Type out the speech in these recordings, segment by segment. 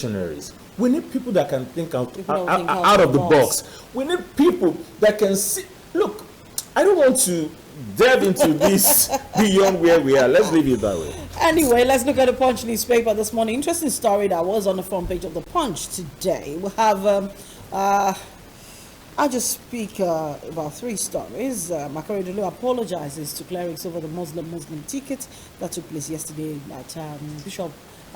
visionaries. We need people that can think out of the box. We need people that can see. Look, I don't want to delve into this beyond where we are. Let's leave it that way. Anyway, let's look at the Punch newspaper this morning. Interesting story that was on the front page of the Punch today. We have, I'll just speak about three stories. Makaridulu apologizes to clerics over the Muslim ticket that took place yesterday at Bishop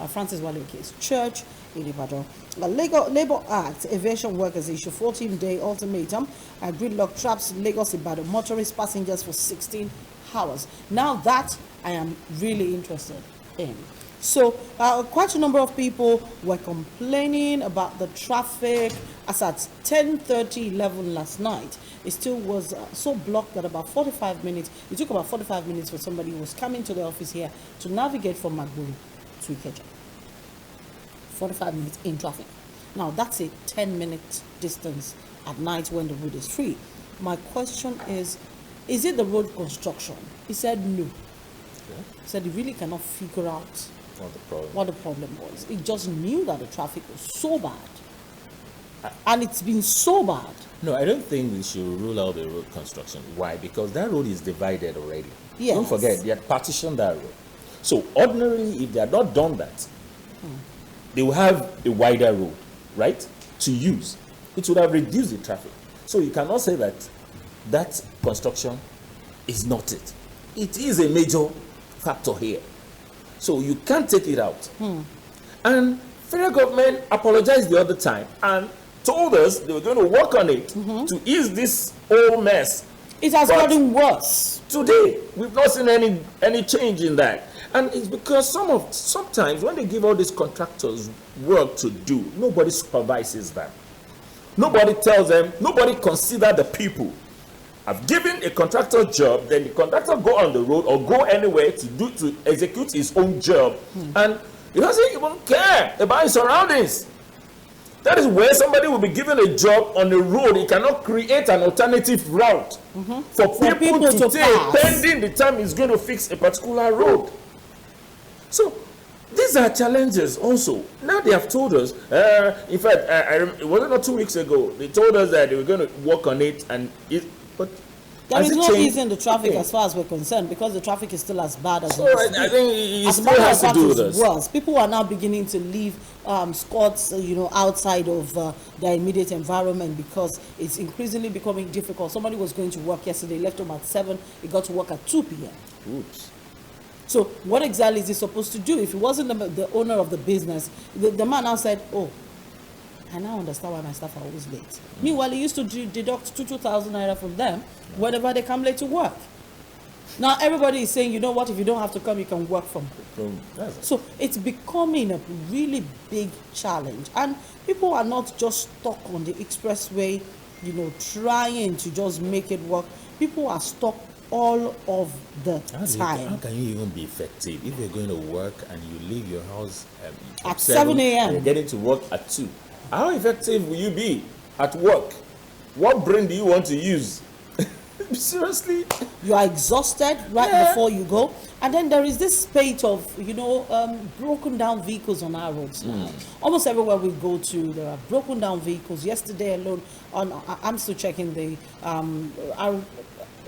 Francis Waleke's church in Ibadan. The Labour Act, aviation workers issue 14-day ultimatum. Gridlock traps Lagos Ibadan motorist passengers for 16 hours. Now that I am really interested in. So quite a number of people were complaining about the traffic as at 10:30, 11 last night. It still was so blocked that about 45 minutes, it took about 45 minutes for somebody who was coming to the office here to navigate from Magburi to Ikeja. 45 minutes in traffic. Now that's a 10-minute distance at night when the road is free. My question is it the road construction? He said no. Okay. He said he really cannot figure out what the problem was. He just knew that the traffic was so bad. And it's been so bad. No, I don't think we should rule out the road construction. Why? Because that road is divided already. Yes. Don't forget, they had partitioned that road. So ordinarily, if they had not done that, they will have a wider road, right, to use. It would have reduced the traffic. So you cannot say that construction is not it. It is a major factor here. So you can't take it out. And federal government apologized the other time and told us they were going to work on it to ease this whole mess. It has gotten worse. Today, we've not seen any change in that. And it's because sometimes when they give all these contractors work to do, nobody supervises them. Nobody tells them, nobody consider the people. I've given a contractor job, then the contractor go on the road or go anywhere to execute his own job. And he doesn't even care about his surroundings. That is where somebody will be given a job on the road. He cannot create an alternative route for people to take pending the time he's going to fix a particular road. So these are challenges also. Now they have told us, in fact, it wasn't not 2 weeks ago, they told us that they were going to work on it, but there is no ease in the traffic as far as we're concerned, because the traffic is still as bad as it is. I think it still has to do with us. Worse. People are now beginning to leave squats, outside of their immediate environment because it's increasingly becoming difficult. Somebody was going to work yesterday, left home at 7, he got to work at 2 p.m. Oops. So what exactly is he supposed to do? If he wasn't the owner of the business, the man now said, oh, I now understand why my staff are always late. Meanwhile, he used to deduct 2,000 naira from them whenever they come late to work. Now everybody is saying, you know what, if you don't have to come, you can work from home. So it's becoming a really big challenge. And people are not just stuck on the expressway, trying to just make it work. People are stuck all of the time. How can you even be effective if you're going to work and you leave your house at 7 a.m. and you're getting to work at 2? How effective will you be at work? What brain do you want to use? Seriously? You are exhausted before you go. And then there is this spate of, broken down vehicles on our roads now. Almost everywhere we go to, there are broken down vehicles. Yesterday alone, I'm still checking the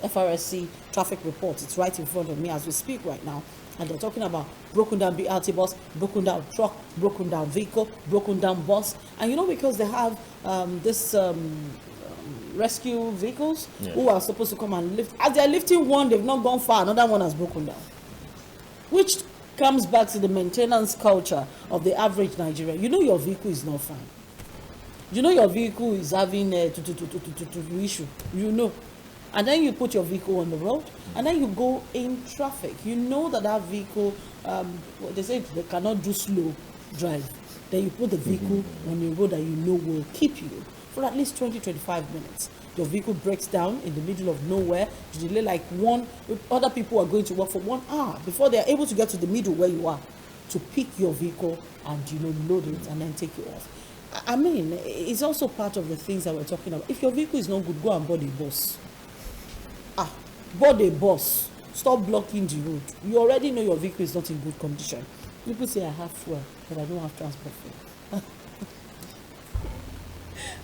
FRSC traffic report. It's right in front of me as we speak right now. And they're talking about broken down BRT bus, broken down truck, broken down vehicle, broken down bus. And because they have this rescue vehicles who are supposed to come and lift. As they're lifting one, they've not gone far. Another one has broken down. Which comes back to the maintenance culture of the average Nigerian. Your vehicle is not fine. Your vehicle is having a issue. And then you put your vehicle on the road, and then you go in traffic. That vehicle, they say they cannot do slow drive. Then you put the vehicle on a road that will keep you for at least 20-25 minutes. Your vehicle breaks down in the middle of nowhere. You delay other people are going to work for 1 hour before they are able to get to the middle where you are to pick your vehicle and load it and then take it off. I mean, it's also part of the things that we're talking about. If your vehicle is not good, go and board a bus. Board a bus. Stop blocking the road. You already know your vehicle is not in good condition. People say, I have fuel, but I don't have transport fuel.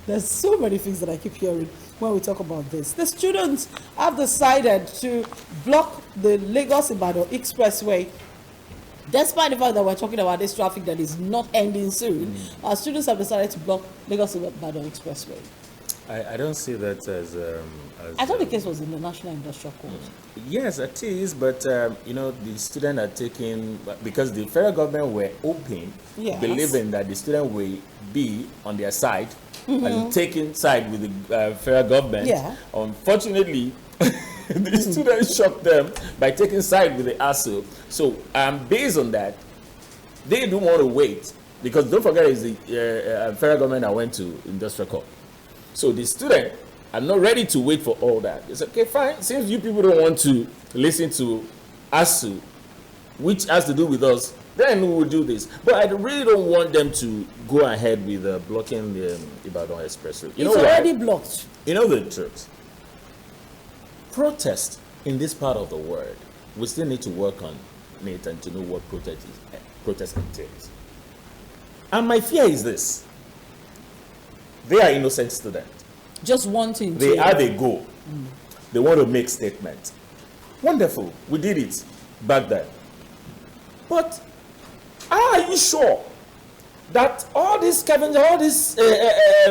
There's so many things that I keep hearing when we talk about this. The students have decided to block the Lagos-Ibadan Expressway. Despite the fact that we're talking about this traffic that is not ending soon, our students have decided to block Lagos-Ibadan Expressway. I don't see that as I thought the case was in the National Industrial Court. Yes, it is, but the students are taking, because the federal government were open, Yes. believing that the student will be on their side, and taking side with the federal government. Yeah. Unfortunately, the students shocked them by taking side with the ASU. So based on that, they don't want to wait, because don't forget it's the federal government that went to industrial court. So the student are not ready to wait for all that. It's okay, fine. Since you people don't want to listen to ASU, which has to do with us, then we will do this. But I really don't want them to go ahead with blocking the Ibadan Expressway. It's already blocked. You know the truth. Protest in this part of the world, we still need to work on it and to know what protest entails. And my fear is this. They are innocent students. Just wanting They to. have a goal. They want to make statements. Wonderful. We did it back then. But are you sure that all these scavengers, all these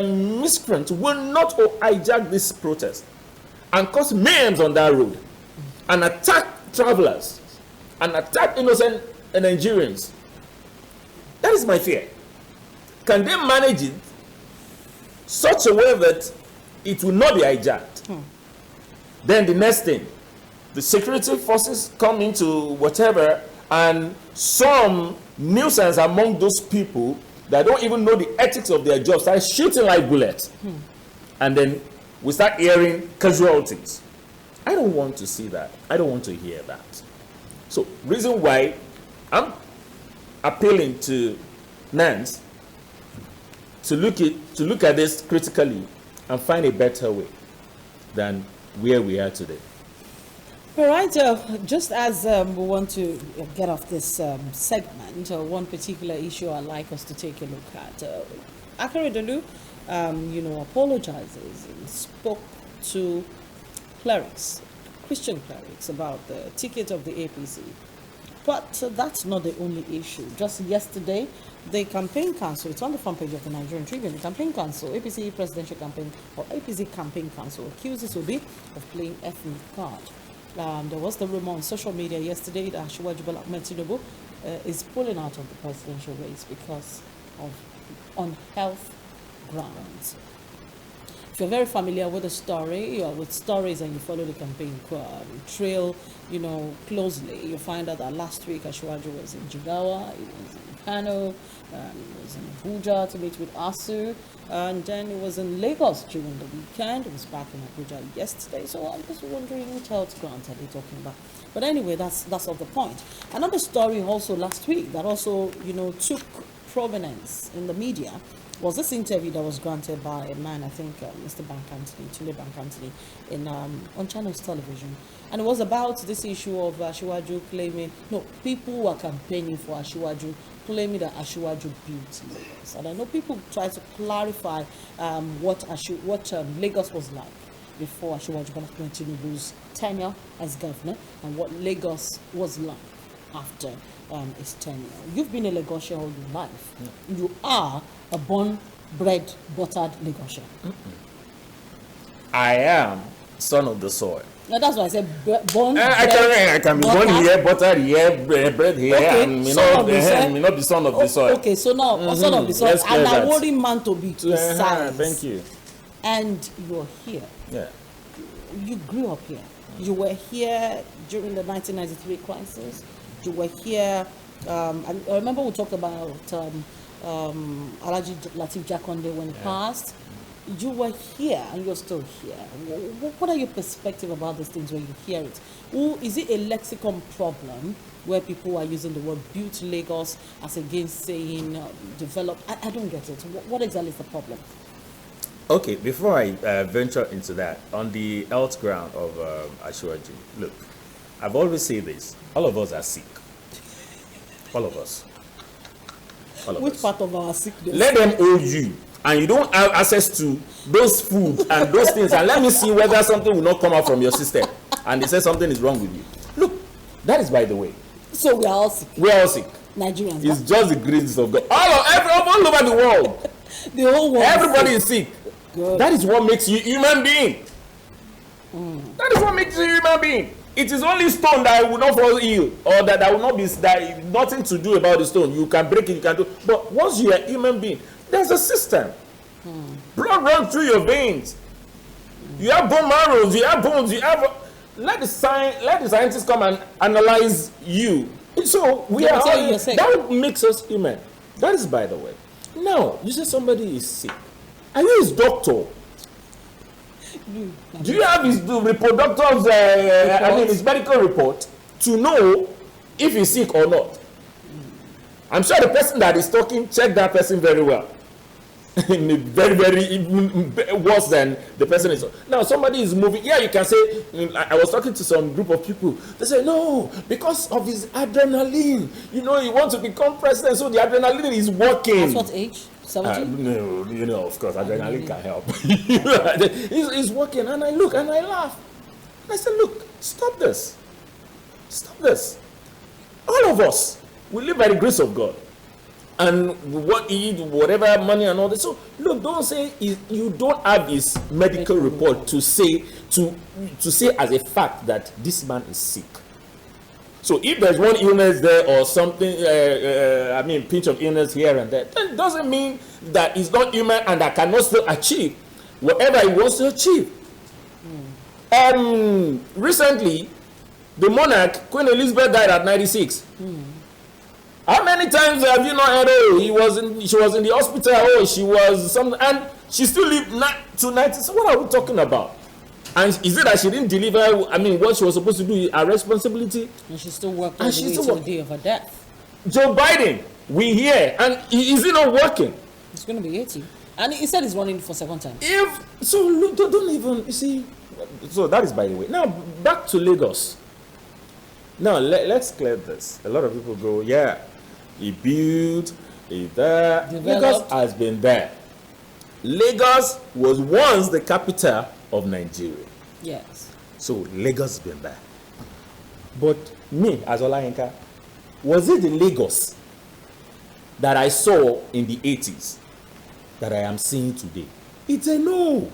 miscreants will not hijack this protest and cause mayhem on that road and attack travelers and attack innocent Nigerians? That is my fear. Can they manage it such a way that it will not be hijacked? Then the next thing, the security forces come into whatever, and some nuisance among those people that don't even know the ethics of their job start shooting like bullets. And then we start hearing casualties. I don't want to see that. I don't want to hear that. So reason why I'm appealing to Nance to look at this critically and find a better way than where we are today. All right, just as we want to get off this segment, one particular issue I'd like us to take a look at. Akeredolu, apologizes and spoke to clerics, Christian clerics, about the ticket of the APC. But that's not the only issue. Just yesterday, the campaign council, it's on the front page of the Nigerian Tribune, the campaign council, APC presidential campaign, or APC campaign council, accuses Obi of playing ethnic card. There was the rumor on social media yesterday that Asiwaju Bola Ahmed Tinubu is pulling out of the presidential race because of on health grounds. If you're very familiar with the story, or with stories, and you follow the campaign trail, closely, you find out that last week Asiwaju was in Jigawa, he was in Kano, he was in Abuja to meet with ASU, and then he was in Lagos during the weekend. He was back in Abuja yesterday. So I'm just wondering which health grant are they talking about? But anyway, that's of the point. Another story also last week that also took prominence in the media was this interview that was granted by a man, I think Mr. Bank Anthony, Tunde Bank Anthony, on Channels Television. And it was about this issue of Asiwaju claiming, people who are campaigning for Asiwaju claiming that Asiwaju built Lagos. And I know people try to clarify what Lagos was like before Asiwaju Bola Ahmed Tinubu's tenure as governor, and what Lagos was like after his tenure. You've been a Lagosian all your life. Yeah. You are a born, bred, buttered Lagosian. I am son of the soil. Now that's why I said born. I can be born here, buttered here, bred here, okay, and may not be son of the soil. Okay, so now son of the soil, and I want him man to be precise. Thank you. And you're here. Yeah. You grew up here. You were here during the 1993 crisis. You were here. And I remember we talked about Alhaji Lateef Jakonde when he passed. You were here and you're still here. What are your perspective about these things when you hear it? Is it a lexicon problem where people are using the word built Lagos as against saying developed? I don't get it. What exactly is the problem? Okay, before I venture into that, on the health ground of Asiwaju, look, I've always said this. All of us are sick. All of us. Which part of our sickness? Let them owe you. and you don't have access to those food and those things, and let me see whether something will not come out from your system, and they say something is wrong with you. Look, that is by the way. So we are all sick. We are all sick. Nigerians. It's just the grace of God. All over the world. The whole world. Everybody is sick. Good. That is what makes you human being. That is what makes you human being. It is only stone that will not fall ill, or that will not be, that nothing to do about the stone. You can break it, you can do. But once you are a human being, there's a system. Blood runs through your veins. You have bone marrows, you have bones, you have. Let the scientists come and analyze you. So we are. That makes us human. That is, by the way. Now you say somebody is sick. Are you his doctor? Do you have his reproductor's, his medical report to know if he's sick or not? I'm sure the person that is talking, check that person very well. Very, very even worse than the person is. Now, somebody is moving. Yeah, you can say, I was talking to some group of people. They say, no, because of his adrenaline. You know, he wants to become president, so the adrenaline is working. At what age? 17? No, you know, of course, adrenaline can help. He's working, and I look and I laugh. I said, look, stop this. Stop this. All of us, we live by the grace of God. And what he eat, whatever money and all that. So look, don't say you don't have his medical report to say as a fact that this man is sick. So if there's one illness there or something, pinch of illness here and there, then it doesn't mean that he's not human and that cannot still achieve whatever he wants to achieve. Recently, the monarch, Queen Elizabeth, died at 96. How many times have you not heard, she was in the hospital, she was something, and she still lived to 90. So what are we talking about? And is it that she didn't deliver, what she was supposed to do, her responsibility? And she still worked all the way to the day of her death. Joe Biden, we hear, and is he not working? He's going to be 80. And he said he's running for second time. Look, don't even, you see, so that is by the way. Now, back to Lagos. Now, let's clear this. A lot of people go, yeah, he built, he there. Lagos has been there. Lagos was once the capital of Nigeria. Yes. So, Lagos has been there. But me, as Olayinka, was it the Lagos that I saw in the 80s that I am seeing today? It's a no.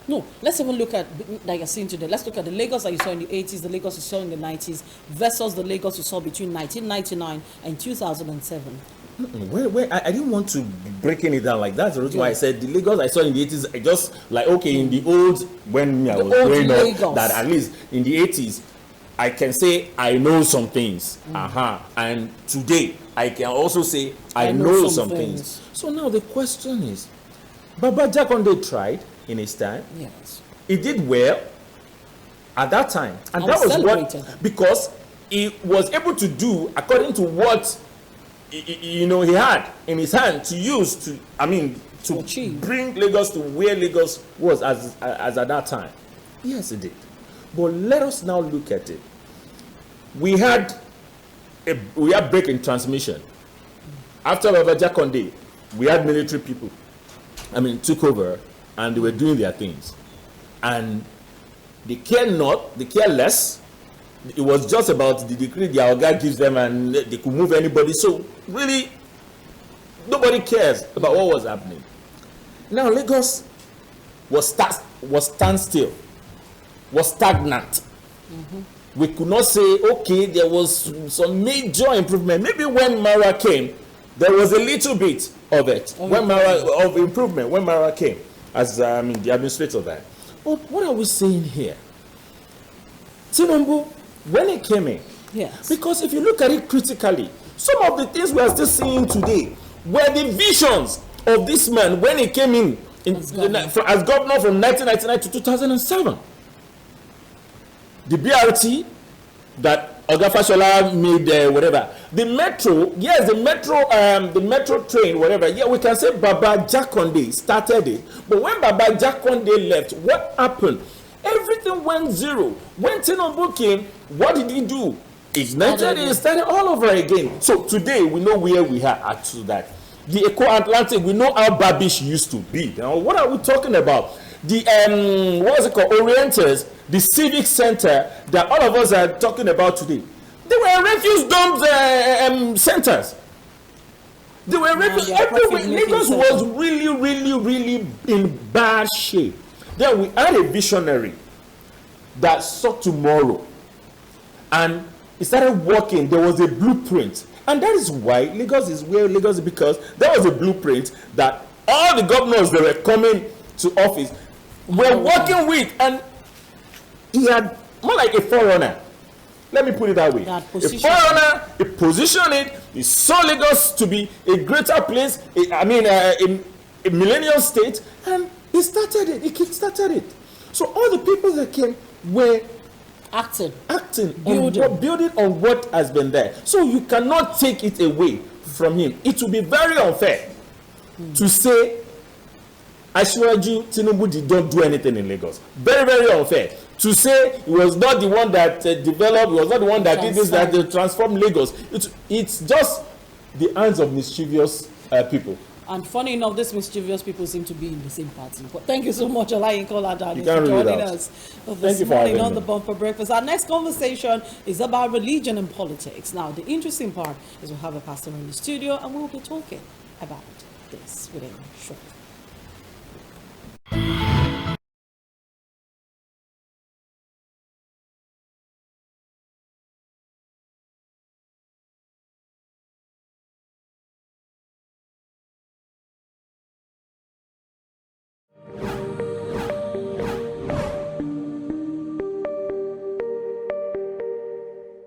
No, let's even look at, like you're seeing today, let's look at the Lagos that you saw in the 80s, the Lagos you saw in the 90s, versus the Lagos you saw between 1999 and 2007. I didn't want to breaking it down like that. That's the reason why I said the Lagos I saw in the 80s, I just like, okay, in the old, when I was growing up, that at least in the 80s, I can say I know some things. And today, I can also say I know some things. So now the question is, Baba Jakonde tried in his time. Yes. He did well at that time. And that was what, because he was able to do according to what he had in his hand to use to bring Lagos to where Lagos was as at that time. Yes, he did. But let us now look at it. We had break in transmission. After Baba Jakonde, we had military people. Took over, and they were doing their things. And they care not, they care less. It was just about the decree the Oga gives them, and they could move anybody. So really, nobody cares about what was happening. Now Lagos was standstill, was stagnant. We could not say, okay, there was some major improvement. Maybe when Mara came, there was a little bit of it. Of improvement when Mara came as the administrator there. But what are we saying here? Tinubu, when he came in, yes. Because if you look at it critically, some of the things we are still seeing today were the visions of this man when he came in as governor from 1999 to 2007. The BRT that Oga Fashola made, whatever. The metro, yes, the metro train, whatever. Yeah, we can say Baba Jakonde started it. But when Baba Jakonde left, what happened? Everything went zero. When Tinubu came, what did he do? He started all over again. So today we know where we are at to that. The Eco-Atlantic, we know how Babish used to be. Now, what are we talking about? The, what is it called? Orienters, the Civic Center that all of us are talking about today. They were refuse dump centers. They were refuse everywhere. Lagos was really, really, really in bad shape. Then we had a visionary that saw tomorrow, and he started working. There was a blueprint, and that is why Lagos is where Lagos is, because there was a blueprint that all the governors that were coming to office were working with, and he had more like a forerunner. Let me put it that way. A forerunner, he positioned it, he saw Lagos to be a greater place, a millennial state, and he started it, he kick-started it. So all the people that came were acting building on what has been there. So you cannot take it away from him. It will be very unfair to say Asiwaju Tinubu did not do anything in Lagos. Very, very unfair to say he was not the one that developed, he was not the one that did this, that transformed Lagos. It's just the hands of mischievous people. And funny enough, these mischievous people seem to be in the same party. But thank you so much, Olayinka Oladani, for joining us this morning on the Bumper Breakfast. Our next conversation is about religion and politics. Now, the interesting part is we'll have a pastor in the studio, and we'll be talking about this within short.